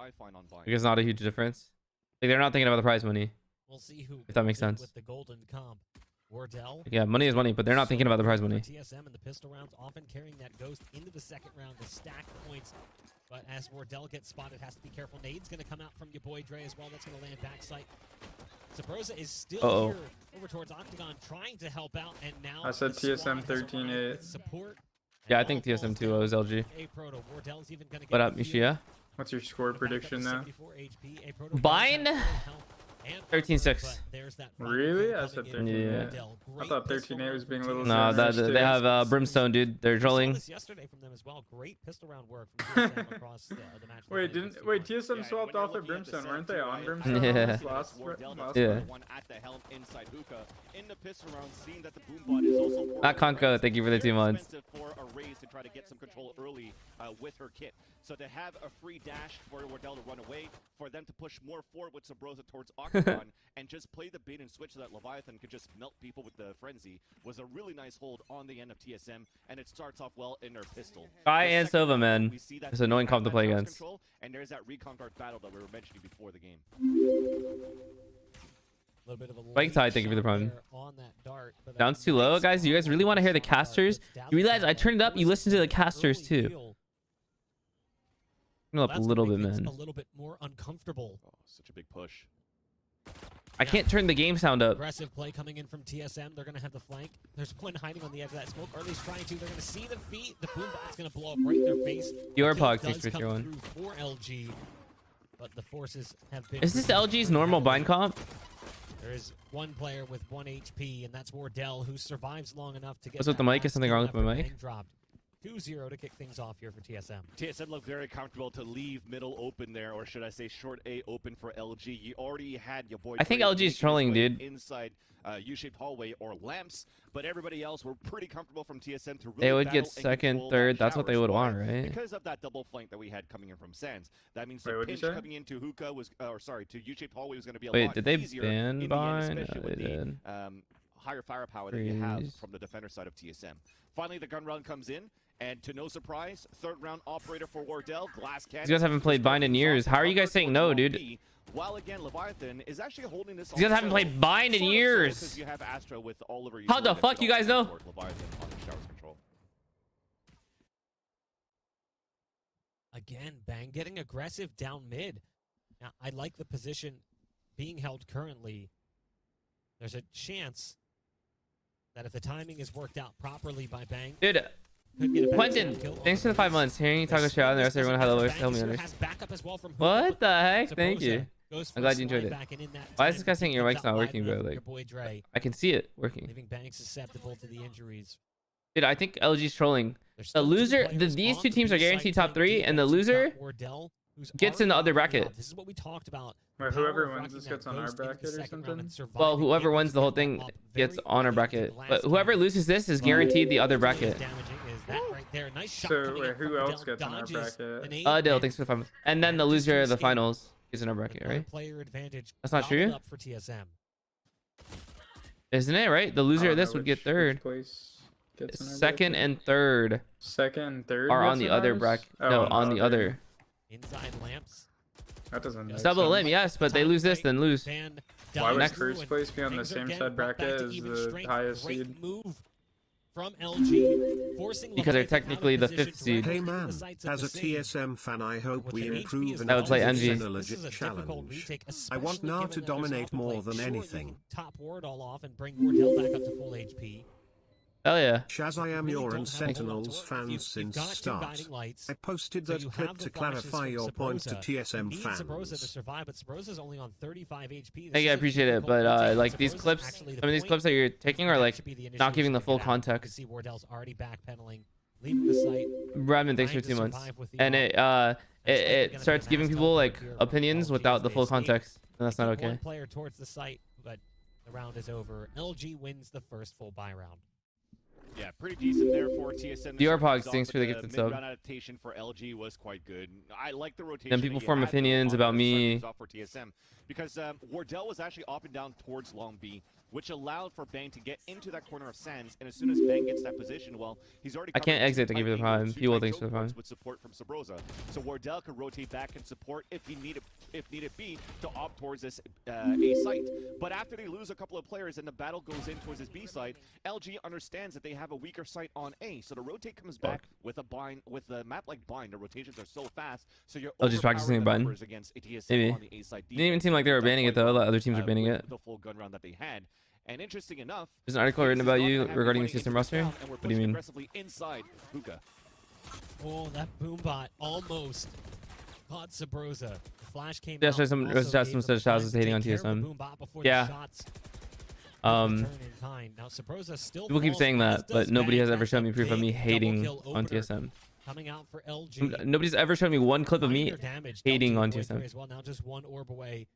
I find on buying. Because not a huge difference. Like they're not thinking about the prize money. We'll see who, if that makes sense. With the golden comp. Wardell. Yeah, money is money, but they're not thinking about the prize money. TSM and the pistol rounds often carrying that ghost into the second round to stack points. But as Wardell gets spotted, has to be careful. Nade's going to come out from your boy Dre as well. That's going to land backside. Sabrosa is still here over towards Octagon trying to help out. And now I said TSM 13-8. Support. Yeah, I think TSM 2-0 is LG. What up, Mishia? What's your score prediction now? Bind? 13-6. Really? I said 13-8. Yeah. I thought 13-8 was being a little. No, they have Brimstone, dude. They're trolling. Yesterday from them as well. Great pistol round work from TSM across the match. Wait, TSM swapped off at Brimstone, weren't they on Brimstone? Yeah. Last Yeah. Not Conco, thank you for the 2 months. With her kit. So to have a free dash for Wardell to run away, for them to push more forward with Sabrosa towards Octagon, and just play the bait and switch so that Leviathan could just melt people with the frenzy, was a really nice hold on the end of TSM, and it starts off well in their pistol. Kai and Sova, man. It's annoying comp to play against. Control, and there's that recon guard battle that we were mentioning before the game. Spike Tide, thank you for the prime. Sounds too low, guys. You guys really want to hear the casters? You realize I turned it up, you listen to the casters too. Up a little bit, man. A little bit more uncomfortable. Oh, such a big push. I can't turn the game sound up. Aggressive play coming in from TSM. They're going to have the flank. There's one hiding on the edge of that smoke. Or at least trying to. They're going to see the feet. The boom is going to blow up right in their face. Your Pog, thanks for your one. For LG, but the forces have been. Is this LG's normal bind comp? There is one player with 1 HP, and that's Wardell, who survives long enough to get. What's with the mic? Is something wrong with my mic? Dropped. 2-0 to kick things off here for TSM. TSM looked very comfortable to leave middle open there, or should I say short A open for LG. You already had your boy. I think LG is trolling, dude. Inside U-shaped hallway or lamps, but everybody else were pretty comfortable from TSM to really. They would get second, third. That's what they would want, right? Because of that double flank that we had coming in from Sands. That means the pinch coming into hookah was, or sorry, to U-shaped hallway was going to be a lot easier. Wait, did they ban bind? No, they did. Higher firepower that you have from the defender side of TSM. Finally, the gun run comes in. And to no surprise, third round operator for Wardell, glass cannon. You guys haven't played Bind in years. How are you guys saying no, dude? While again, Leviathan is actually holding this. You guys haven't played Bind in years. You have Astra with Oliver. How the fuck you guys know? Leviathan on Showers control. Again, Bang getting aggressive down mid. Now, I like the position being held currently. There's a chance that if the timing is worked out properly by Bang, dude. Quentin, thanks for the 5 months. Hearing you talk about shroud and the rest of everyone hello, help me understand. What the heck? Thank you. I'm glad you enjoyed it. Why is this guy saying your mic's not working, bro? Like, I can see it working. Leaving Bang susceptible to the injuries. Dude, I think LG's trolling. The loser, these two teams are guaranteed top 3, and the loser gets in the other bracket. This is what we talked about. Wait, whoever wins this gets on our bracket or something? Well, whoever wins the whole thing gets on our bracket. But whoever loses this is guaranteed the other bracket. So wait, who else gets on our bracket? Dill, thanks for the 5 months. And then the loser of the finals is in our bracket, right? That's not true? Isn't it, right? The loser of this would get third. Second and third. Second and third are on the other bracket. No, on the other. Inside lamps. That doesn't make sense. Double limb, yes, but they lose this, then lose. Why would first place be on the same side bracket as the highest seed? From LG, forcing because they're technically the 5th seed. Hey man, as a TSM fan, I hope we improve and I would play Envy. A legit challenge. I want Na to dominate more than anything. Top Wardell off and bring Wardell back up to full HP. Hell yeah. SHAHZAM, you're and Sentinels fans since start. I posted that clip to clarify your points to TSM fans. Hey, I appreciate it, but like these clips, some of these clips that you're taking are like not giving the full context. Bradman, thanks for 2 months. And it starts giving people like opinions without the full context, and that's not okay. One player towards the site, but the round is over. LG wins the first full buy round. Yeah, pretty decent there for TSM. The Pogs, thanks for the gifted sub. Adaptation for LG was quite good. I like the rotation. Then people form opinions about me. For TSM. because Wardell was actually up and down towards long B, which allowed for Bang to get into that corner of Sands, and as soon as Bang gets that position, well, he's already. I can't exit to give you the prime. People thinks for the prime. With support from Sabrosa, so Wardell could rotate back and support if needed be to opt towards this A site. But after they lose a couple of players and the battle goes in towards this B site, LG understands that they have a weaker site on A, so the rotate comes back with a bind, with the map like bind. The rotations are so fast, so you're just practicing a button. Against TSM Maybe. on the A site. Didn't even seem like they were banning it though. The other teams are banning it. The full gun round that they had. And interesting enough, there's an article written about you regarding the TSM roster. What do you mean? Aggressively inside Hookah. Oh, that boombot almost caught Sabrosa. The flash came Yeah, out. some said Shaz is hating on TSM. Yeah. Now, Sabrosa still people keep saying that, but nobody has ever shown me proof of me hating on TSM. Coming out for LG. Nobody's ever shown me one clip of me hating on TSM. As well. Now just one orb away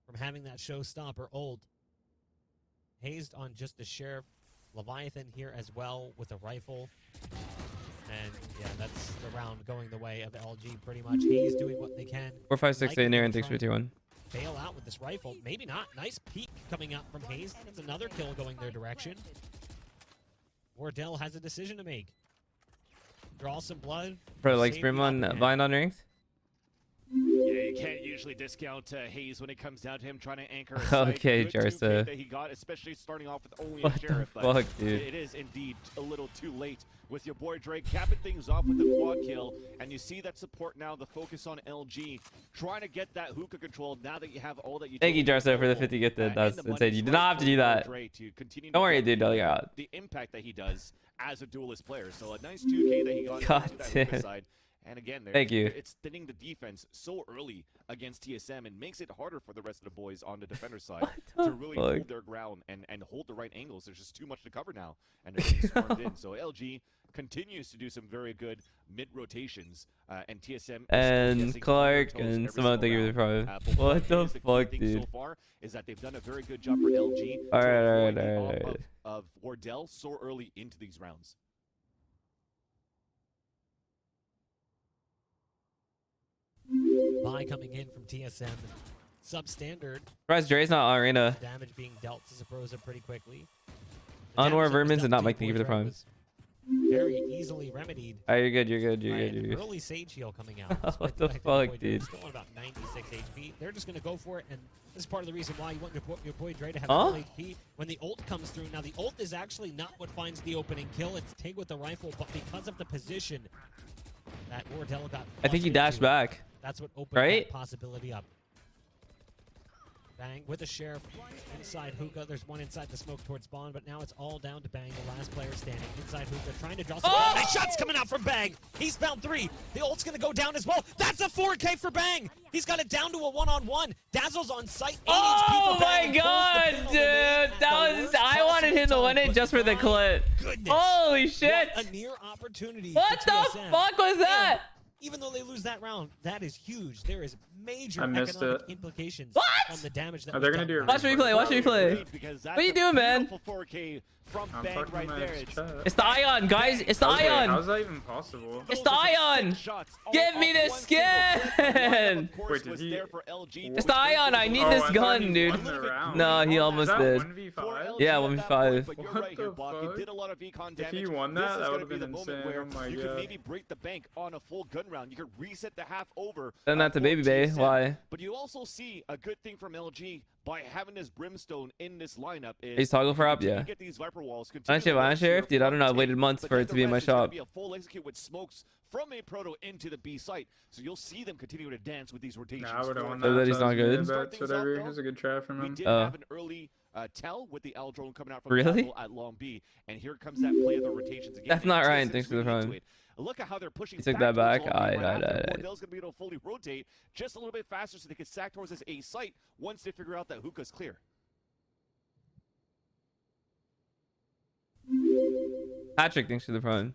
from having that showstopper ult. Hazed on just the Sheriff. Leviathan here as well with a rifle. And yeah, that's the round going the way of LG pretty much. Hazed doing what they can. 4, 5, 6, 8, Aaron, thanks for tier 1. Bail out with this rifle. Maybe not. Nice peek coming out from Hazed. That's another kill going their direction. Wardell has a decision to make. Draw some blood. For like Sprim on Vine on ranked? Yeah, you can't usually discount Hayes when it comes down to him trying to anchor a site. Okay, Good Jarsa. that he got, especially starting off with only What a Sheriff. the fuck, but dude? it is indeed a little too late with your boy Drake capping things off with the quad kill, and you see that support now, the focus on LG, trying to get that hookah control now that you have all that you. Thank you, Jarsa, for the 50 gifted. That's insane. You did not have to do that. Don't worry, dude. The impact that he does as a duelist player. So a nice 2K that he got God that damn. hookah side. And again, thank you. It's thinning the defense so early against TSM and makes it harder for the rest of the boys on the defender side to really hold their ground and hold the right angles. There's just too much to cover now, and they're getting swarmed in. So LG continues to do some very good mid rotations, and TSM and Clark and Simone, thank you for the prime. What the fuck, dude? So far is that they've done a very good job for LG. All right. Of Wardell so early into these rounds. Buy coming in from TSM. Substandard. Surprised Dre's not on arena. Damage being dealt to Sabrosa pretty quickly. Unwar Vermins and not Mike, thank you for the prime. Very easily remedied. Oh, you're good. You're good. Early Sage heal coming out. What the fuck, dude? Still on about 96 HP. They're just going to go for it, and this is part of the reason why you want your boy Dre to have full HP. When the ult comes through, now the ult is actually not what finds the opening kill. It's Tig with the rifle, but because of the position that Wardell got, I think he dashed back. That's what opened that possibility up. Bang with the Sheriff inside Hookah. There's one inside the smoke towards spawn, but now it's all down to Bang, the last player standing inside Hookah, trying to draw some nice shots coming out from Bang. He's found 3. The ult's gonna go down as well. That's a 4K for Bang. He's got it down to a 1-on-1. Dazzle's on site. Oh my god, dude! I wanted him to win it just for the clip. Goodness. Holy shit! What a near opportunity. What the fuck was that? Even though they lose that round, that is huge. There is major economic implications on the damage that they're gonna do it. Watch me play. What are you doing, man? From Bang right there. It's the Ion, guys. It's the Ion. How's that even possible? It's the Ion. Give me the skin. Wait, did he? It's the Ion. I need this gun, dude. No, he almost did. 1v5? Yeah, 1v5. But you're right here, Block. He did a lot of econ damage. If he won that, that would have been insane. Where oh my you god. could maybe break the bank on a full gun round. You could reset the half over. Send that to Baby Bay. Why? But you also see a good thing from LG by having this Brimstone in this lineup. He's toggle for up, yeah. Get these Viper walls. Sheriff, dude, I don't know. I waited months for it to be in my shop. Be a full execute with smokes from a proto into the B site, so you'll see them continue to dance with these rotations. Nah, I would have won that. He's not good. Whatever. It was a good try from him. We did have an early tell with the L drone coming out from really at long B, and here comes that play of the rotations again. That's not Ryan. Thanks for the phone. Look at how they're pushing. He took that back. Wardell's gonna be able to fully rotate just a little bit faster, so they can stack towards this A site once they figure out that hookah's clear. Patrick, thanks for the prime.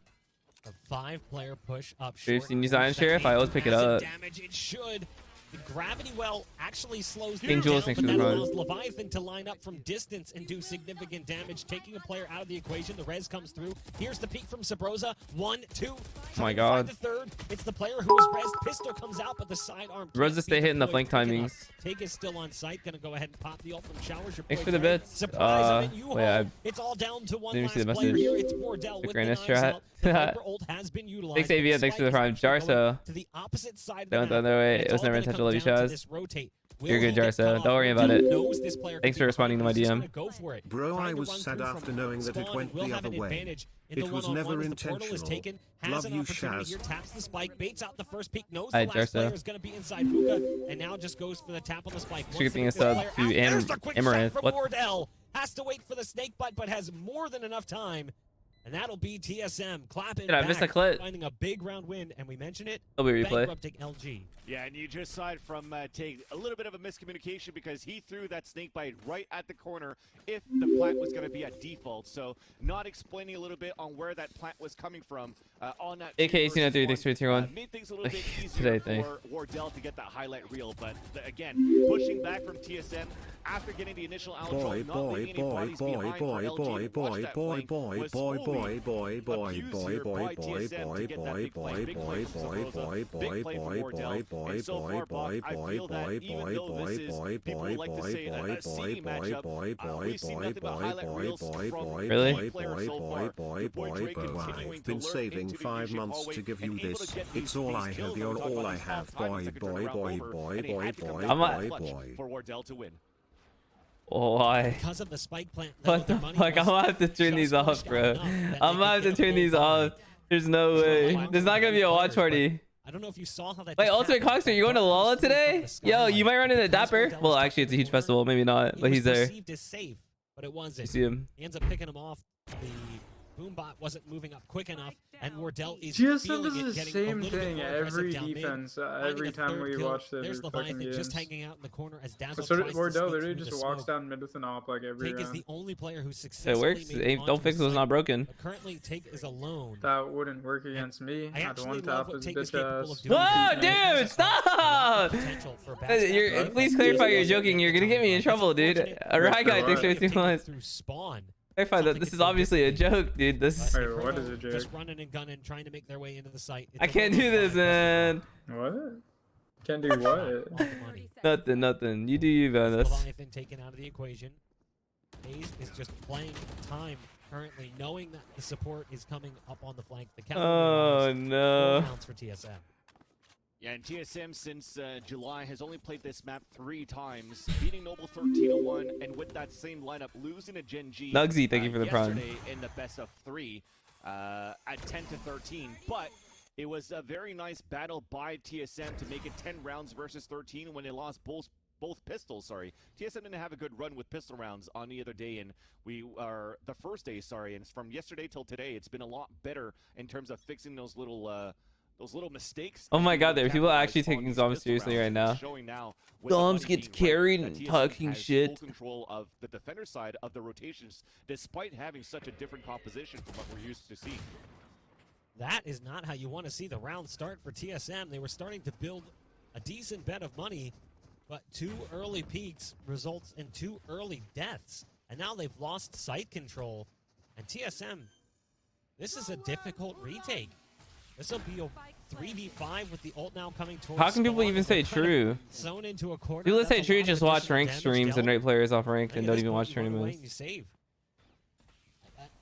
A 5-player push up We've short. seen you sign Sheriff. I always pick it up. Damage. It should. The gravity well actually slows King down, Jules, but thanks for that the allows run. Leviathan to line up from distance and do significant damage, taking a player out of the equation. The res comes through. Here's the peek from Sabrosa. 1, 2. Oh my god. The third. It's the player who was res. Pistol comes out, but the sidearm. Rosa stay hitting the flank timings. Take is still on site. Gonna go ahead and pop the ult from Showers. Your Thanks boy for the Dre. bits. Surprise him, and Wait, it's all down to one didn't last see the player message. here. It's Wardell with the Granite knives strat. out. The Viper ult has been utilized. Thanks, AV. Thanks for the prime. Jarso. To the opposite side of Don't the the map. other way. It's It was all never gonna intentional. come Love you, down to Shaz. this rotate. You're good, Will he get Jarso. cut off? Don't worry about it. Knows this player Thanks can for be responding to my he's just DM. gonna go for it. Bro, Trying I to was run sad through after from knowing that it spawn, went will the have other an way. advantage in It the was one-on-one never as the portal is intentional. taken, has Love an you, opportunity Shaz. here, taps the spike, baits out the first peek, knows Alright, the last Jarso. player is going to be inside Hookah, and now just goes for the tap on the spike. Should get a sub to There's the quick shot Amaranth. from What? Wardell. Has to wait for the snake butt, but has more than enough time. And that'll be TSM clapping Did I back, miss a clip? finding a big round win, and we mentioned it, It'll be replay. bankrupting LG. Yeah, and you just saw it from Tig. A little bit of a miscommunication because he threw that snake bite right at the corner if the plant was going to be at default. So not explaining a little bit on where that plant was coming from on that. AK1803, thanks for tier 1. Made things a little bit Today, easier thanks. for Wardell to get that highlight reel. But again, pushing back from TSM after getting the initial outro, Boy, not boy, leaving any boy, bodies boy, behind boy, for LG to boy, watch that boy, flank boy, was boy, fully boy, boy, boy, abused boy, here boy, by boy, TSM to get that big play. Big play from Sabrosa, big play from Wardell. And so far, Bach, I feel that even though this is, people like to say a seedy matchup, we've seen nothing but highlight reels from Really? any player so far. Your boy Drake Bro, continuing I've to been lure saving into the 5 leadership months hallway to give and you able to this. get It's these all I kills. have, you're We're talking all about I these have. top time Boy, second turn boy, round boy, over, boy, and he boy, had to come boy, down I'm to not- the clutch boy. for Wardell to win. Why? Because of the spike plant. What the fuck? I'm gonna have to turn these off, bro. I'm gonna have to turn these off. There's no way. There's not gonna be a watch party. I don't know if you saw how that. Wait, just Ultimate happened. Coxer, you going to Lola today? Yo, you might run into Because Dapper. Wardell Well, was actually, it's a touching huge the corner, festival. Maybe not, he but was he's there. perceived as safe, but it You wasn't. see him. He ends up picking him off. The Boombot wasn't moving up quick enough, and Wardell is TSM feeling does it, the getting a same little bit thing more every aggressive down mid. defense, Finding every a time third we kill. watch their There's fucking Leviathan games. just hanging out in the corner as Dazzle But so tries did to Wardell sneak literally through just the walks smoke. down mid with an op like every Take is the round. only player who If it successfully works, made don't onto fix it, the it's not site. broken. But currently, Take is alone. That wouldn't work against me. I I'd actually one love tap what his Take is bitch capable of ass. doing. Whoa, He has dude, a stop! potential for backstab. You're, please clarify you're joking. You're gonna get me in trouble, dude. Alright, guy, thanks for 2 months. Through spawn. Clarify that this is obviously a joke, dude. This. Wait, what is a joke? Just running and gunning, trying to make their way into the site. It's I a can't do 1v5 this, man. What? Can't do what? Want the money. Nothing. You do you, man. That's. Leviathan taken out of the equation. FaZe is just playing time currently, knowing that the support is coming up on the flank. The Oh no. rounds for TSM. Yeah, and TSM since July has only played this map 3 times, beating Noble 13-1, and with that same lineup, losing to Gen G. Nugsy, thank you for the prime. Yesterday in the best of 3 at 10-13, but it was a very nice battle by TSM to make it 10 rounds versus 13 when they lost both pistols. Sorry, TSM didn't have a good run with pistol rounds on the other day, and we are the first day. Sorry, and from yesterday till today, it's been a lot better in terms of fixing those little mistakes. Oh my god, there are people actually taking Zom seriously right now. Zoms gets carried and talking shit. Full control of the defender side of the rotations, despite having such a different composition from what we're used to seeing. That is not how you want to see the round start for TSM. They were starting to build a decent bet of money, but 2 early peaks results in 2 early deaths. And now they've lost site control. And TSM, this is a difficult retake. This will be a 3v5 with the ult now coming towards. How can people spawn. even say They're kind of true? Sewn into a corner. People that say That's a true lot of just watch additional ranked damage streams and dealt. rate players off ranked and At don't this even point, watch you run away tournaments. and you save.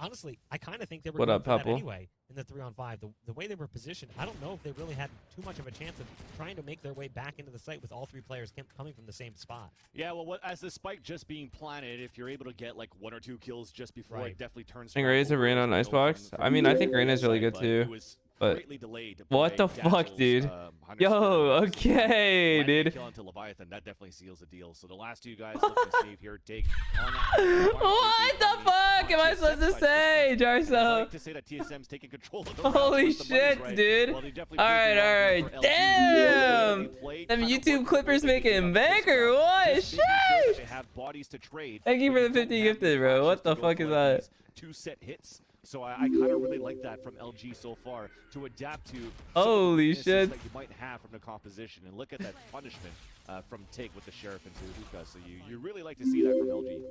Honestly, I kind of think they were What going up, for that Papu? anyway in the 3-on-5. The way they were positioned, I don't know if they really had too much of a chance of trying to make their way back into the site with all 3 players coming from the same spot. Yeah, well, as the spike just being planted, if you're able to get like 1 or 2 kills just before, Right. it definitely turns. I think Reyna's a Reyna on Icebox. I mean, I think Reyna's really good too. But what the fuck, dude? Yo, okay, dude. Kill into Leviathan, that definitely seals the deal. So the last 2 guys looking to save here. Take on that. What the fuck am I supposed to say, Jarso? To say that TSM's taking control of the Holy rounds, but the money's shit, right. dude. Well, they definitely Alright, proved alright. the round here for LG. Damn! They played Them kind of YouTube what clippers they making did bank up or what? just making sure that Sheesh! they have bodies to trade. Thank you but for the don't 50 have gifted, these bro. What options the to go fuck for is like that? these 2 set hits So I kind of really like that from LG so far, to adapt to holy shit that you might have from the composition. And look at that punishment from Tig with the Sheriff into Hookah. So you really like to see that from LG.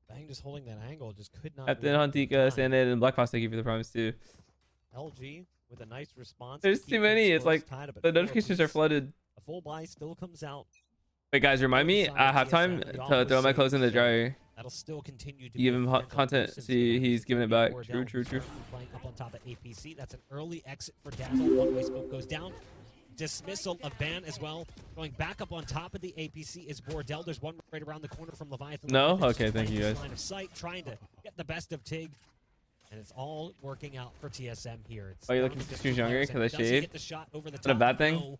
Bang just holding that angle, just could not. Captain Huntika, Sanded, and Black Fox, thank you for the promise too. LG with a nice response. There's too many. It's like the notifications are flooded. A full buy still comes out. Wait, guys, remind me at halftime to throw my clothes in the dryer. That'll still continue to give him content. See, he's giving it back. True. Playing up on top of APC. That's an early exit for Dazzle. One-way smoke goes down. Dismissal of Ban as well. Going back up on top of the APC is Wardell. There's one right around the corner from Leviathan. No? Okay, thank you guys. Line of sight, trying to get the best of Tig. And it's all working out for TSM here. Are you looking 6 years younger because I shaved? Is that a bad thing? No.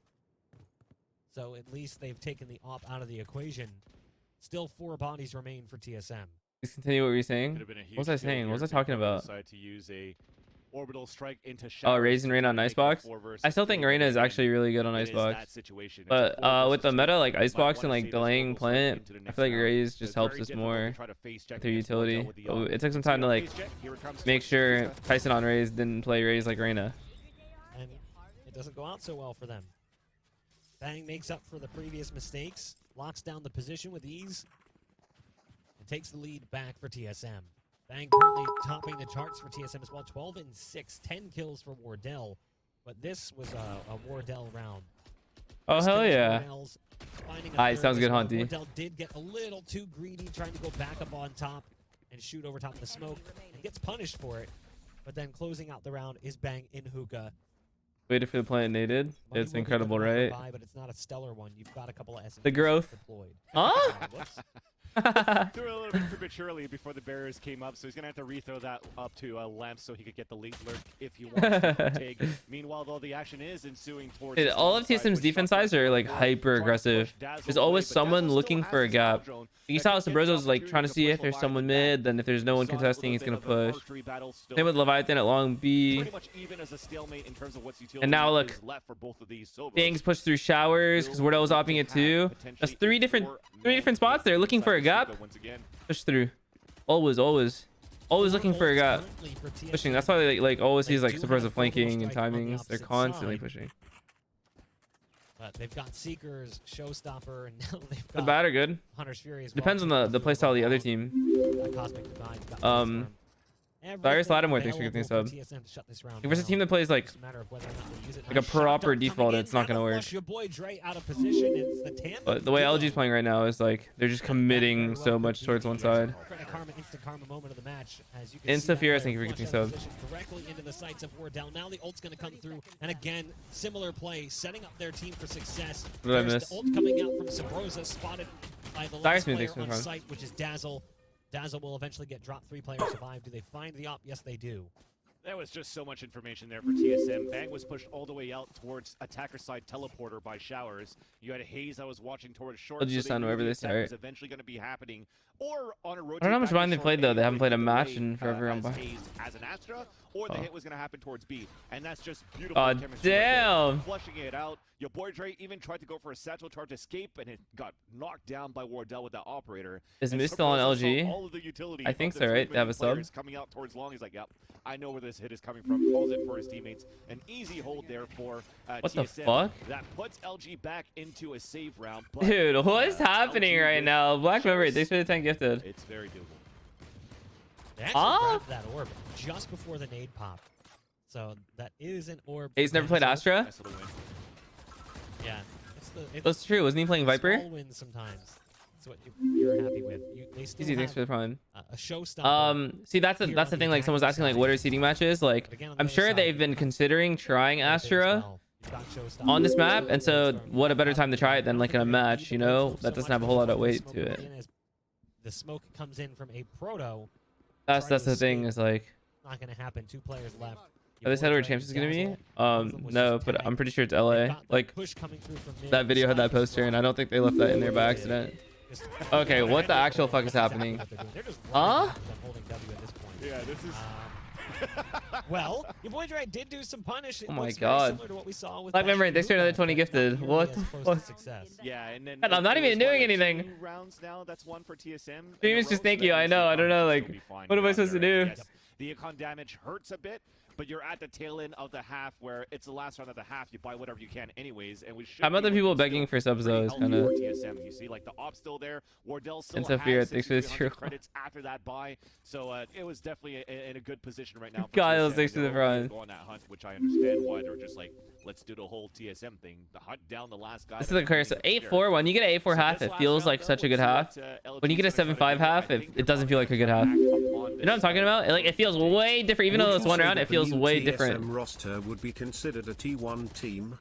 So at least they've taken the op out of the equation. Still 4 bodies remain for TSM. Please continue what were you saying. What was I saying? What was I talking about? To use a orbital strike into oh, Raze and Reyna on Icebox. I still think Reyna is actually really good on Icebox. But with the meta like Icebox and like delaying plant, I feel like Raze just helps us more with their utility. But it took some time to like make sure Tyson on Raze didn't play Raze like Reyna. And it doesn't go out so well for them. Bang makes up for the previous mistakes, locks down the position with ease, and takes the lead back for TSM. Bang currently topping the charts for TSM as well. 12 and 6, 10 kills for Wardell. But this was a Wardell round. Oh, hell yeah. Alright, sounds good, Hunty. Wardell did get a little too greedy, trying to go back up on top and shoot over top of the smoke. And gets punished for it. But then closing out the round is Bang in Hookah. Waited for the plant nated. It's incredible, right? But it's not a stellar one. You've got a couple of SMGs the growth. deployed. Huh? Threw it a little bit prematurely before the barriers came up, so he's gonna have to rethrow that up to Lamp so he could get the lead lurk if he wants to take. Meanwhile, though, the action is ensuing towards. Dude, all of TSM's defense sides are like hyper aggressive. There's always someone looking for a gap. You saw Sabrozo's like trying to see if there's someone mid, then if there's no one contesting, he's gonna push. Same with Leviathan at long B. And now look, things pushed through showers because Wardell was opting it too. That's three different spots there looking for a gap. Push through. Always looking for a gap. Pushing. That's why they like always sees like Sabrozo flanking and timings. They're constantly pushing. But they've got Seekers, Showstopper, and now they've got the bat are good. Hunter's Fury as well. Depends on the playstyle of the other team. Darius Lattimore, thanks for getting sub. If there's a team that plays like a proper default, it's not gonna work. But the way LG's playing right now is like they're just committing so much towards one side. Instafira, thank you for getting sub. Directly into the sights of Wardell. Now the ult's gonna come through, and again, similar play, setting up their team for success. What did I miss? The ult coming out from Sabroza, spotted by the last player on site, which is Dazzle. Dazzle will eventually get dropped. 3 players survive. Do they find the op? Yes, they do. There was just so much information there for TSM. Bang was pushed all the way out towards attacker side teleporter by Showers. You had Haze that was watching towards short. I'll just sound wherever they start. Was eventually going to be happening, or on a rotate. I don't know how much mind they played though. They haven't played a match in forever. As an Astra, or the hit was going to happen towards B, and that's just beautiful. Oh damn! Right, flushing it out. Your boy Dre even tried to go for a satchel charge to escape, and it got knocked down by Wardell with that operator. Is Moose still on LG? I think so, right? They have a sub. Coming out towards long. He's like, yep, I know where this hit is coming from. Calls it for his teammates. An easy hold there for what TSM. The fuck? That puts LG back into a save round. But, dude, what is happening right now? Black Memory, thanks for the 10 gifted. It's very doable. They actually grabbed that orb just before the nade pop. So that is an orb. He's never played Astra? Yeah. That's true. Wasn't he playing Viper? Small wins sometimes. That's what you're happy with. They still easy, thanks for the prime. A showstopper. See, that's the thing. Like, someone's asking, like, what are seeding matches? Like, I'm sure they've been considering trying Astra on this map, and so what a better time to try it than like in a match, you know? That doesn't have a whole lot of weight to it. The smoke comes in from a proto. That's the thing. Is like not gonna happen. 2 players left. Have they said where Champs is gonna be? No, but I'm pretty sure it's LA. Like that video had that poster, and I don't think they left that in there by accident. Okay, what the actual fuck is happening? Huh? Yeah, this is Well, your boy Dre did do some punish. Oh my god. Black membrane, thanks for another 20 gifted. What the fuck? Yeah, and then I'm not even doing anything. 2 rounds now. That's 1 for TSM. Streamers just thank you. I know. I don't know. Like, what am I supposed to do? Yes, the econ damage hurts a bit, but you're at the tail end of the half where it's the last round of the half. You buy whatever you can anyways, and we should. How about the people begging for subs though? Is kind of. TSM, you see, like the op's still there. Wardell still has fear, thanks for this 6,300 credits after that buy, so it was definitely in a good position right now. Kyle, thanks to the front. Going that hunt, which I understand why they're just like, let's do the whole TSM thing. The hunt down the last guy. This is the curse. 8-4. When you get an 8-4 half, it feels like such a good half. When you get a 7-5 half, it doesn't feel like a good half. You know what I'm talking about? Like, it feels way different. Even though it's one round, it feels way different. TSM roster would be considered a T1 team.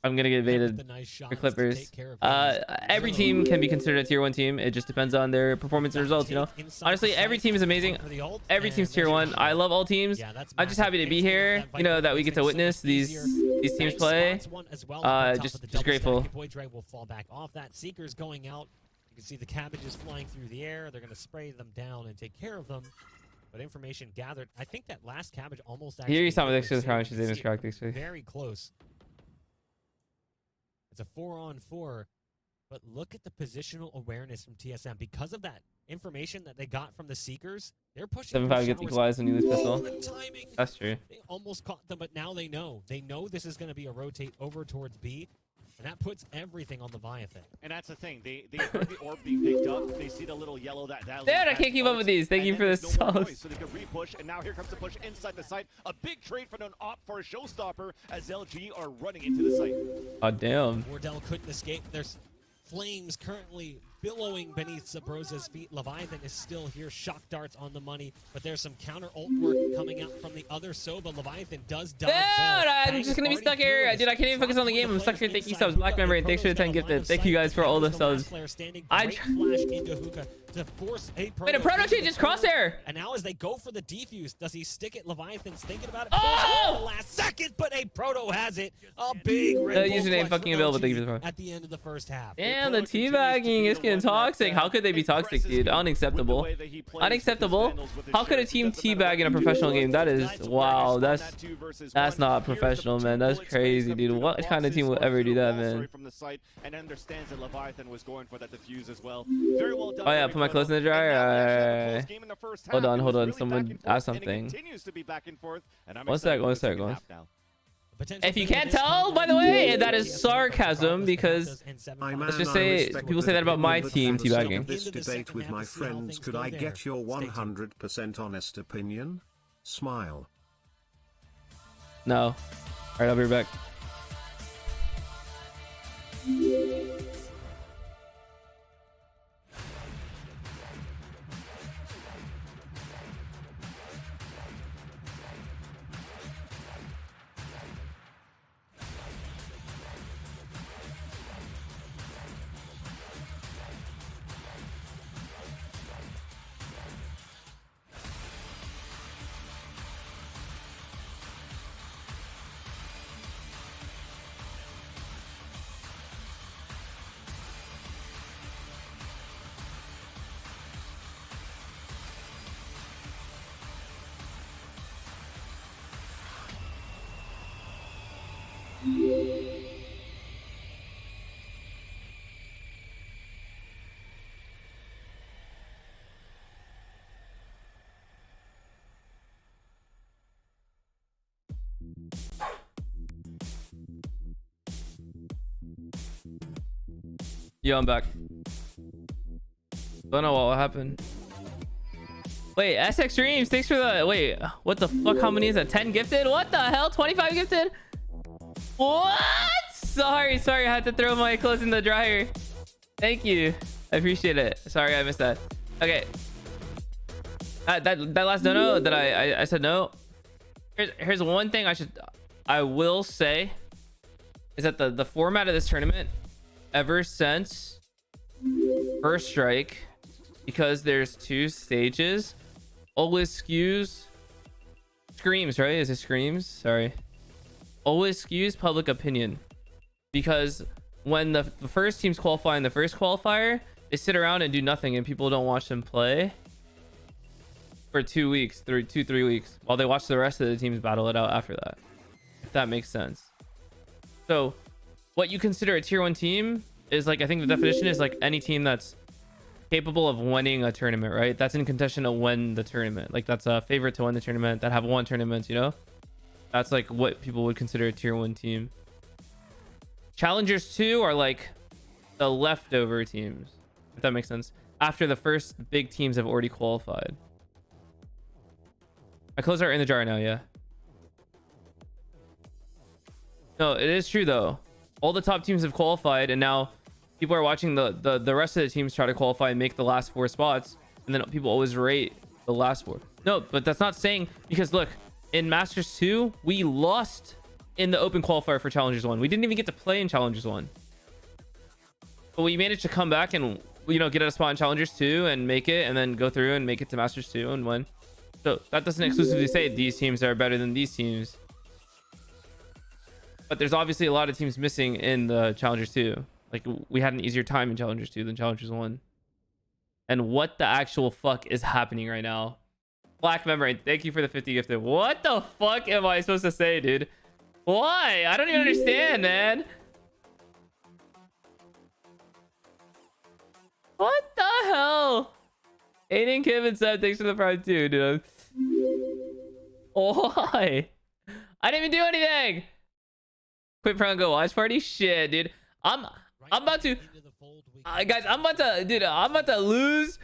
I'm gonna get baited for Clippers. Every team can be considered a tier 1 team. It just depends on their performance and results, you know. Honestly, every team is amazing. Every team's tier 1. I love all teams. I'm just happy to be here, you know, that we get to witness these teams play. Just grateful. Boy Dre will fall back off that. Seekers going out. You can see the cabbages flying through the air. They're going to spray them down and take care of them. But information gathered. I think that last cabbage almost actually... Here you saw me next to the front. She's in his crack. Very close. It's a 4-on-4. But look at the positional awareness from TSM. Because of that information that they got from the Seekers, they're pushing... 7-5 gets equalized when you lose pistol. That's true. They almost caught them, but now they know. They know this is going to be a rotate over towards B. And that puts everything on Leviathan. And that's the thing. They heard the orb being picked up. They see the little yellow that Dude, I can't keep up with these. Thank you for this sauce. So they can re-push, and now here comes the push inside the site. A big trade for an op for a showstopper as LG are running into the site. Oh, damn. Wardell couldn't escape. There's flames currently billowing beneath Sabrosa's feet. Leviathan is still here. Shock darts on the money, but there's some counter ult work coming out from the other Soba. Leviathan does dodge. Dude, I'm just gonna be stuck here. Dude, I can't even focus on the game. I'm stuck here. Thank you subs. Black membrane. Thanks for the 10 gifted. Thank you guys for all the subs. Wait, a proto changes crosshair. And now as they go for the defuse, does he stick it? Leviathan's thinking about it. Oh! The last second, but a proto has it. A big red username fucking available. Thank you for the at the end of the first half. Damn, the teabagging is getting toxic. How could they be toxic, dude? Unacceptable. Unacceptable. How could a team teabag in a professional game? That is, wow. That's not professional, man. That's crazy, dude. What kind of team would ever do that, man? Oh yeah, put my clothes in the dryer. Hold on. Someone asked something. One sec. If you can't tell, by the way, that is sarcasm because let's just say people say that about my team teabagging. This debate with my friends, could I get your 100% honest opinion? Smile. No. All right, I'll be right back. Yo, I'm back. Don't know what happened. Wait, SX Streams, thanks for the... Wait, what the fuck? How many is that? 10 gifted? What the hell? 25 gifted? What? Sorry. I had to throw my clothes in the dryer. Thank you. I appreciate it. Sorry, I missed that. Okay. That last dono that I said no. Here's one thing I will say is that the format of this tournament ever since first strike, because there's 2 stages, always skews screams, right? Is it screams? Sorry. Always skews public opinion, because when the first teams qualify in the first qualifier, they sit around and do nothing and people don't watch them play. for 2 weeks, 3 weeks, while they watch the rest of the teams battle it out after that. If that makes sense. So what you consider a tier 1 team is like, I think the definition is like any team that's capable of winning a tournament, right? That's in contention to win the tournament. Like that's a favorite to win the tournament, that have won tournaments, you know? That's like what people would consider a tier 1 team. Challengers 2 are like the leftover teams, if that makes sense, after the first big teams have already qualified. My clothes are in the jar now, yeah. No, it is true though. All the top teams have qualified, and now people are watching the rest of the teams try to qualify and make the last 4 spots, and then people always rate the last 4. No, but that's not saying, because look, in Masters 2, we lost in the open qualifier for Challengers 1. We didn't even get to play in Challengers 1. But we managed to come back and, you know, get a spot in Challengers 2 and make it, and then go through and make it to Masters 2 and win. So that doesn't exclusively say these teams are better than these teams. But there's obviously a lot of teams missing in the Challengers 2. Like, we had an easier time in Challengers 2 than Challengers 1. And what the actual fuck is happening right now? Black Membrane, thank you for the 50 gifted. What the fuck am I supposed to say, dude? Why? I don't even understand, man. What the hell? Aiden, Kim, and Seb, thanks for the prime too, dude. Why? I didn't even do anything. Quit prank go watch party. Shit, dude. I'm about to. Guys, I'm about to lose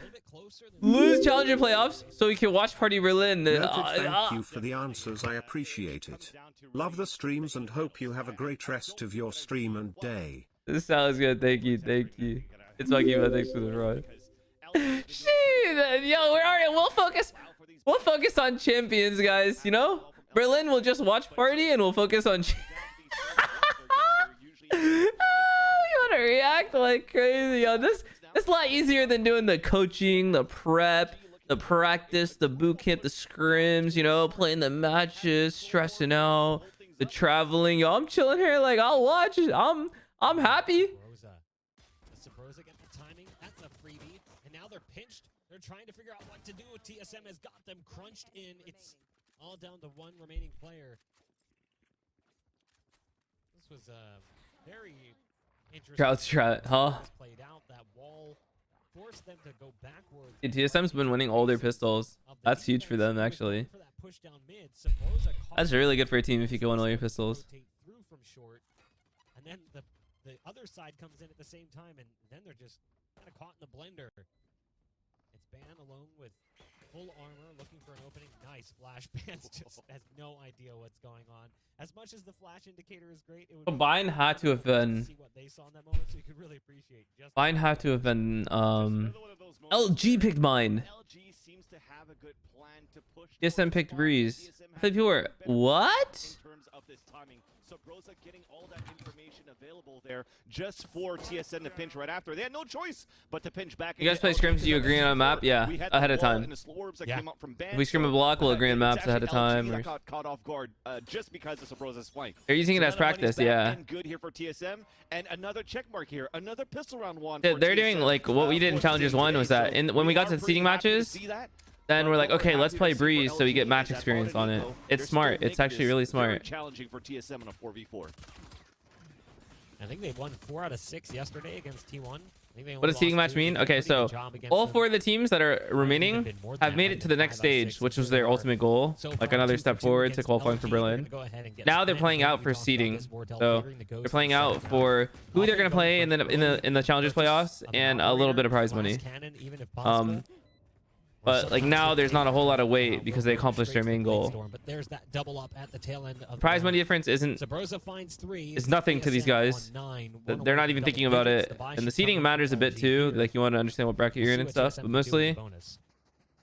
challenger playoffs so we can watch party Berlin. Thank you for the answers. I appreciate it. Love the streams and hope you have a great rest of your stream and day. This sounds good. Thank you. Thank you. It's lucky, but thanks for the run. Shit, yo, we're already. We'll focus on champions, guys. You know, Berlin will just watch party and we'll focus on. You wanna react like crazy, yo? This is a lot easier than doing the coaching, the prep, the practice, the boot camp, the scrims. You know, playing the matches, stressing out, the traveling. Yo, I'm chilling here. Like, I'll watch. I'm happy. Sabrosa get the timing. That's a freebie. And now they're pinched. They're trying to figure out what to do. TSM has got them crunched in. It's all down to one remaining player. This was very interesting. Shroud, huh? Played out. That wall forced them to go backwards. Dude, TSM's been winning all their pistols. That's huge for them, actually. That's really good for a team if you can win all your pistols. And then the other side comes in at the same time, and then they're just kind of caught in the blender. It's Ban alone with full armor, looking for an opening. Nice flash. Ban's just has no idea what's going on. As much as the flash indicator is great, it would Bine had to have been. See what they saw in that moment, so you could really appreciate. Bine had to have been. LG picked mine. LG seems to have a good plan to push. TSM picked Breeze. I think people were what? In terms of this timing. Sabrosa getting all that information available there just for TSM to pinch right after. They had no choice but to pinch back. You guys play scrims? Do you agree on a map? Yeah, ahead of time. Yeah. If we scrim a block, we'll agree on maps ahead of time. Or... Caught off guard just because of Sabrosa's flank. They're using it as practice, yeah. Good here for TSM, and another check mark here, another pistol round one. They're doing like what we did in Challengers 1 was that when we got to the seeding matches, then we're like, okay, let's play Breeze so we get match experience on it. It's smart. It's actually really smart. Challenging for TSM in a 4v4. I think they won 4 out of 6 yesterday against T1. What does seeding match mean? Okay, so all 4 of the teams that are remaining have made it to the next stage, which was their ultimate goal, like another step forward to qualifying for Berlin. Now they're playing out for seeding, so they're playing out for who they're gonna play in the Challengers playoffs and a little bit of prize money. But like now there's not a whole lot of weight because they accomplished their main goal. But there's that double up at the tail end of prize money difference is nothing to these guys. They're not even thinking about it. And the seeding matters a bit too. Like you want to understand what bracket you're in and stuff. But mostly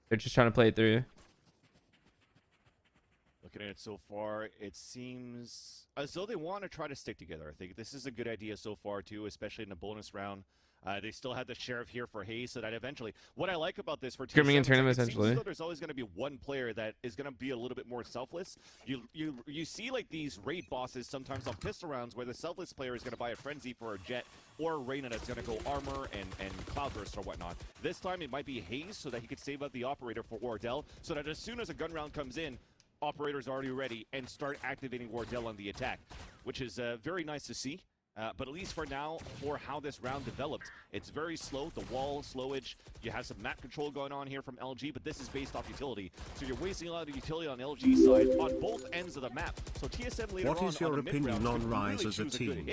they're just trying to play it through. looking at it so far, it seems as though they want to try to stick together. I think this is a good idea so far, too, especially in the bonus round. They still have the sheriff here for haze, so that eventually, what I like about this for TSM in tournament, like, essentially, there's always going to be one player that is going to be a little bit more selfless. You see like these raid bosses sometimes on pistol rounds where the selfless player is going to buy a frenzy for a jet or a Reyna that's going to go armor and cloudburst or whatnot. This time it might be haze so that he could save out the operator for wardell, so that as soon as a gun round comes in, operator's already ready and start activating wardell on the attack, which is very nice to see. But at least for now, for how this round developed, it's very slow. The wall slowage. You have some map control going on here from LG, but this is based off utility. So you're wasting a lot of utility on LG's side on both ends of the map. So TSM later what is your opinion on Rise as a team?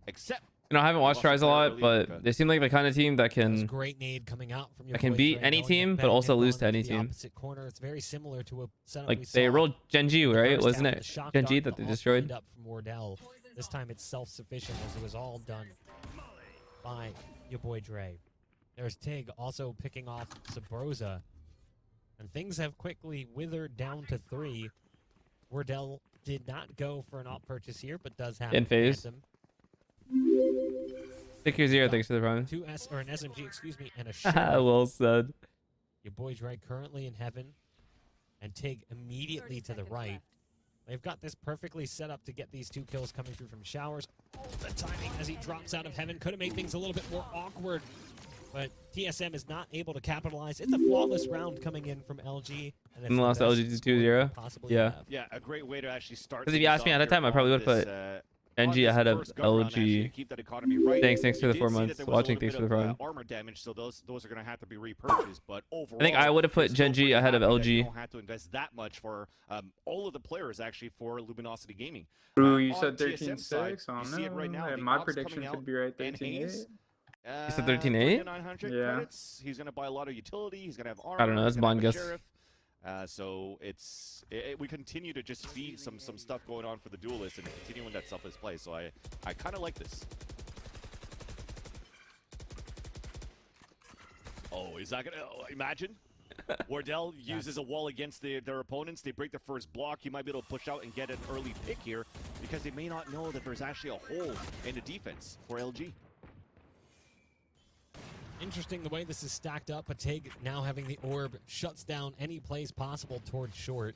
Except, you know, I haven't watched Rise a lot, but they seem like the kind of team that can great nade coming out from your that can beat any team, but also lose to any team. Corner. It's very similar to a setup like they rolled Genji, right? Wasn't it Genji that they destroyed? Up from wardell. This time it's self-sufficient as it was all done by your boy Dre. There's Tig also picking off Sabrosa. And things have quickly withered down to 3. Wardell did not go for an op purchase here, but does have in phase. Stick your 0, thanks for the run. An SMG, excuse me, and a shot. Well said. Your boy Dre currently in heaven. And Tig immediately to the right. They've got this perfectly set up to get these 2 kills coming through from showers. Oh, the timing as he drops out of heaven could have made things a little bit more awkward. But TSM is not able to capitalize. It's a flawless round coming in from LG. And lost LG to 2-0. Yeah. Yeah, a great way to actually start. Because if you asked me at that time, I probably would have put NG ahead of LG. Thanks for the 4 months watching. Thanks for the run. Armor damage, so those are going to have to be repurchased. But overall, I think I would have put Genji ahead of LG. You don't have to invest that much for all of the players actually for Luminosity Gaming. Ooh, you said 13-6. You see it right now. My prediction could be right. 13-8. You said 13-8? Yeah. Credits. He's going to buy a lot of utility. He's going to have armor. I don't know. That's blind guess. So we continue to just feed some stuff going on for the duelist and continuing that selfless play. So I kind of like this. Oh, is that gonna imagine? Wardell uses a wall against their opponents. They break the first block. He might be able to push out and get an early pick here because they may not know that there's actually a hole in the defense for LG. Interesting the way this is stacked up. But Tig now having the orb shuts down any plays possible towards short.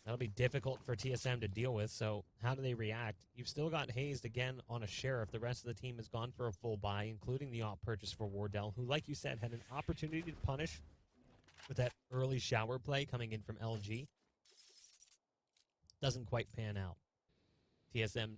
That'll be difficult for TSM to deal with. So how do they react? You've still got hazed again on a sheriff. The rest of the team has gone for a full buy, including the op purchase for Wardell, who, like you said, had an opportunity to punish with that early shower play coming in from LG. Doesn't quite pan out. TSM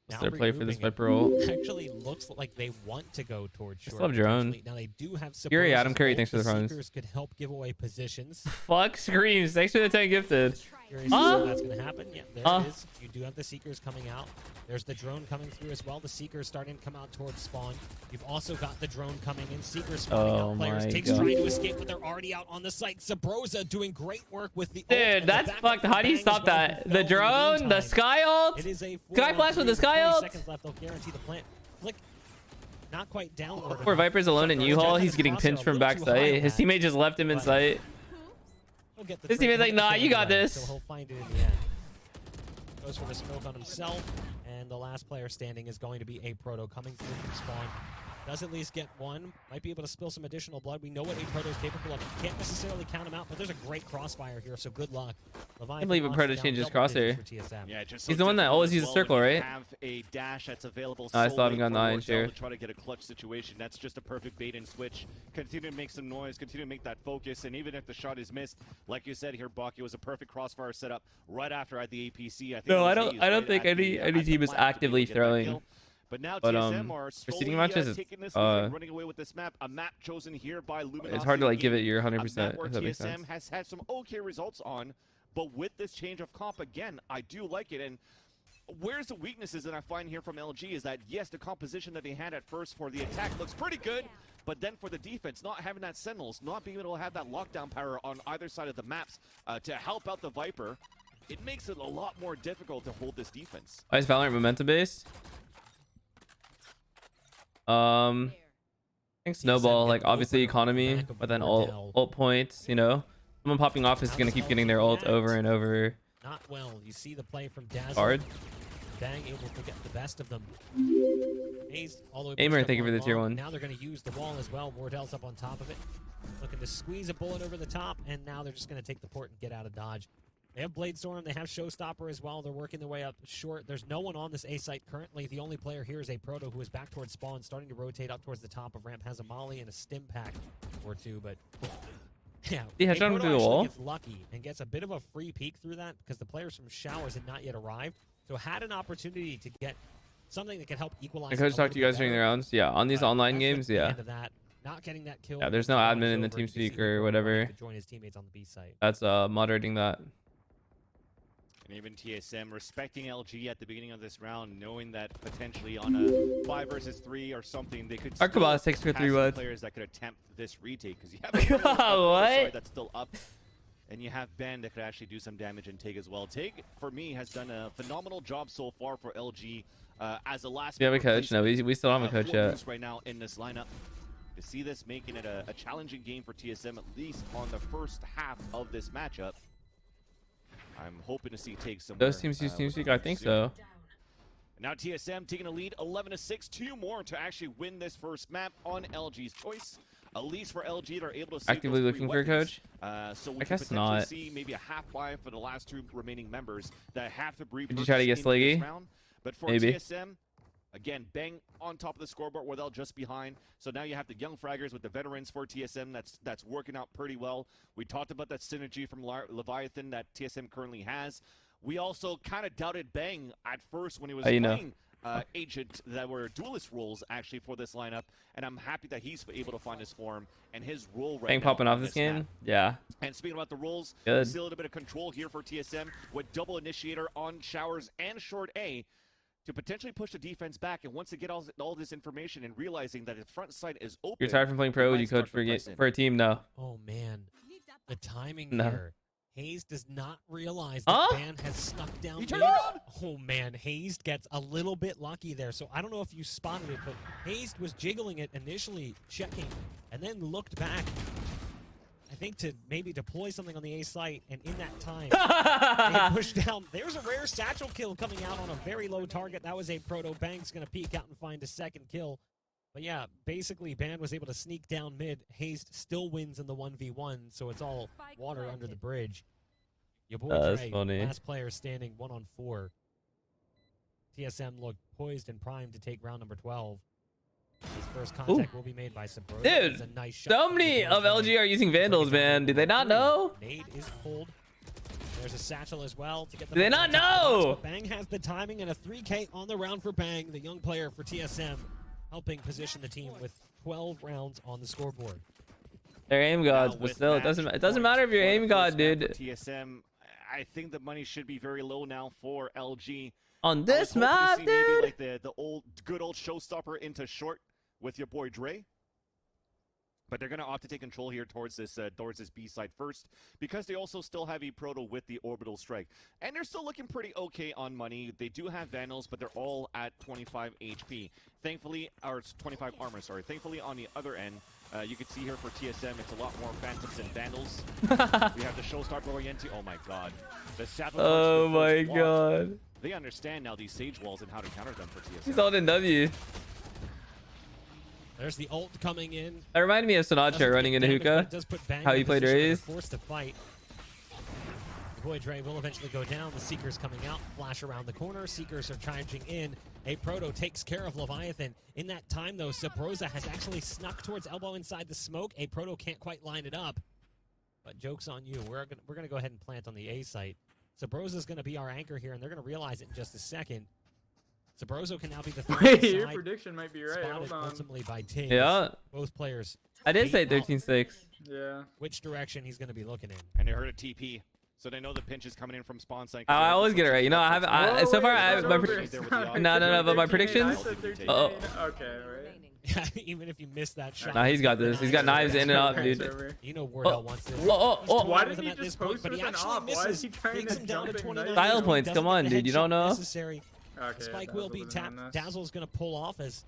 now their play for this Viper ult. Actually looks like they want to go towards short. I love drone. Now they do have Fury, Adam Curry, thanks for the runs. Seekers could help give away positions. Fuck screams. Thanks for the 10 gifted. Curious to see if that's going to happen. Yeah, there it is. You do have the Seekers coming out. There's the drone coming through as well. The Seekers starting to come out towards spawn. You've also got the drone coming in. Seekers spawning out players. Tig's trying to escape, but they're already out on the site. Sabrosa doing great work with the dude, ult, that's fucked. How do you stop that? The drone, the sky ult? It is a Sky flash with the sky ult? Seconds left. They'll guarantee the plant. Flick. Not quite downward. Poor Viper's alone in U-Haul. He's getting pinched from backside. His teammate just left him in sight. His teammate's like, nah, you got this. So he'll find it in the end. Goes for the smoke on himself, and the last player standing is going to be a Proto coming through from spawn. Does at least get one. Might be able to spill some additional blood. We know what a Proto is capable of. Can't necessarily count him out, but there's a great crossfire here, so good luck. I can't believe a Proto changes crosshair. Yeah, he's the one that always uses circle, right? Have a dash that's available. I still haven't gotten the iron share. To try to get a clutch situation. That's just a perfect bait and switch. Continue to make some noise. Continue to make that focus. And even if the shot is missed, like you said here, Buck, it was a perfect crossfire setup right after I had the APC. I think no, I don't think any team is actively throwing. But now TSM are preceding matches, taking this lead, running away with this map. A map chosen here by Luminosity. It's hard to like give it your 100%. Where TSM has had some okay results on, but with this change of comp again, I do like it. And where's the weaknesses that I find here from LG is that yes, the composition that they had at first for the attack looks pretty good, but then for the defense, not having that sentinels, not being able to have that lockdown power on either side of the maps to help out the Viper, it makes it a lot more difficult to hold this defense. Why is Valorant momentum based? I think snowball, like obviously economy, but then ult points, you know. Someone popping off is gonna keep getting their ult over and over. Not well. You see the play from Dazzle. Hard. Bang able to get the best of them. Hayes all the way Aimer, thank you for the tier 1. Now they're going to use the wall as well. Wardell's up on top of it. Looking to squeeze a bullet over the top, and now they're just going to take the port and get out of dodge. They have Bladestorm. They have Showstopper as well. They're working their way up short. There's no one on this A site currently. The only player here is a Proto who is back towards spawn, starting to rotate up towards the top of ramp. Has a Molly and a stim pack or two, but yeah, he has shot through the wall. Gets lucky and gets a bit of a free peek through that because the players from Showers had not yet arrived. So had an opportunity to get something that can help equalize. I could talk to you guys during the rounds. Yeah, on these online games, yeah. Not getting that kill. Yeah, there's no admin in the TeamSpeak or whatever. Join his teammates on the B site. That's moderating that. And even TSM respecting LG at the beginning of this round, knowing that potentially on a 5 versus 3 or something, they could still have 6 for 3 players that could attempt this retake because you have what? that's still up. And you have Ben that could actually do some damage and Tig as well. Tig, for me, has done a phenomenal job so far for LG as a last. Do you have a coach? No, we still don't have a coach yet. Right now in this lineup, to see this making it a challenging game for TSM, at least on the first half of this matchup. I'm hoping to see Tig some. Those teams use TeamSpeak, I think so. Now TSM taking a lead 11-6, 2 more to actually win this first map on LG's choice. At least for LG, they're able to save actively looking for a coach. So we I guess can not. see maybe a half buy for the last 2 remaining members that have to breathe. Did you try to get Sliggy? But for maybe. TSM, again, Bang on top of the scoreboard, Wardell just behind. So now you have the young fraggers with the veterans for TSM. That's working out pretty well. We talked about that synergy from Leviathan that TSM currently has. We also kind of doubted Bang at first when he was playing agent that were duelist roles actually for this lineup, and I'm happy that he's able to find his form and his role right Bang now popping off this game. map. Yeah. And speaking about the roles, good. We see a little bit of control here for TSM with double initiator on Showers and short A to potentially push the defense back. And once they get all this information and realizing that the front side is open, you're tired from playing pro. Would you coach for a team? No. Oh man, the timing here. Hayes does not realize that Ban has snuck down mid. Oh man, Hayes gets a little bit lucky there. So I don't know if you spotted it, but Hayes was jiggling it initially, checking, and then looked back, I think, to maybe deploy something on the A site, and in that time, they pushed down. There's a rare satchel kill coming out on a very low target. That was a Proto. Bang's going to peek out and find a second kill. But yeah, basically, Ban was able to sneak down mid. Hayes still wins in the 1v1, so it's all water under the bridge. Your boy Dre, last player standing 1-on-4. TSM looked poised and primed to take round number 12. His first contact will be made by Sabro. Dude, a nice shot so many of LG are using Vandals, man. Did they not know? Nade is pulled. There's a satchel as well to get them. Did they not know? Bang has the timing and a 3K on the round for Bang, the young player for TSM. Helping position the team with 12 rounds on the scoreboard. They're aim gods, but still, it doesn't matter if you're aim god, dude. TSM, I think the money should be very low now for LG. On this map, dude. Maybe like the good old showstopper into short with your boy Dre. But they're going to opt to take control here towards this B side first, because they also still have a Proto with the orbital strike. And they're still looking pretty okay on money. They do have Vandals, but they're all at 25 HP. Thankfully, or 25 armor, sorry. Thankfully, on the other end, you can see here for TSM, it's a lot more Phantoms and Vandals. We have the Showstopper Oriente. Oh my god. The oh my god. They understand now these Sage Walls and how to counter them for TSM. He's all in W. There's the ult coming in. That reminded me of Sinatra running into hookah. How he played Raze. Forced to fight. The boy Dre will eventually go down. The Seekers coming out. Flash around the corner. Seekers are charging in. A Proto takes care of Leviathan. In that time, though, Sabrosa has actually snuck towards elbow inside the smoke. A Proto can't quite line it up. But joke's on you. We're gonna go ahead and plant on the A site. Sabrosa's gonna be our anchor here, and they're gonna realize it in just a second. Sabroso can now be the third. Your prediction might be right. Hold on. Ultimately by Tenz. Yeah. Both players. I did say 13-6. Yeah. Which direction he's going to be looking in. And they heard a TP. So they know the pinch is coming in from spawn site. I always get it right. You know, I haven't. So far, I have my no. But my predictions. Oh. Okay, right. Yeah, even if you miss that shot. Nah, he's got this. He's got knives in and out, dude. You know Wardell wants this. Why did he just post with an op? Why is he trying to jump in? Style points. Come on, dude. You don't know. Okay, Spike will be tapped. Dazzle's going to pull off as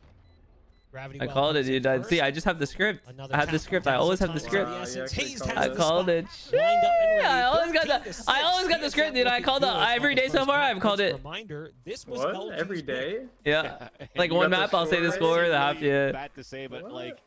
Gravity I well called it, comes in dude. first. See, I just have the script. Another I have the tap script. from I always have the Tenz. script. Hayes has I the called spot. it. Lined up and ready. I always got 13 the. to 6. I always got the script, dude. I called it looking good every on day the so first far. map. I've called Just a it. Reminder, this was What? LG's Every pick. day? Yeah. Like You one got the map, I'll say the score score, right? the half. Yeah. Bad to say, but What? like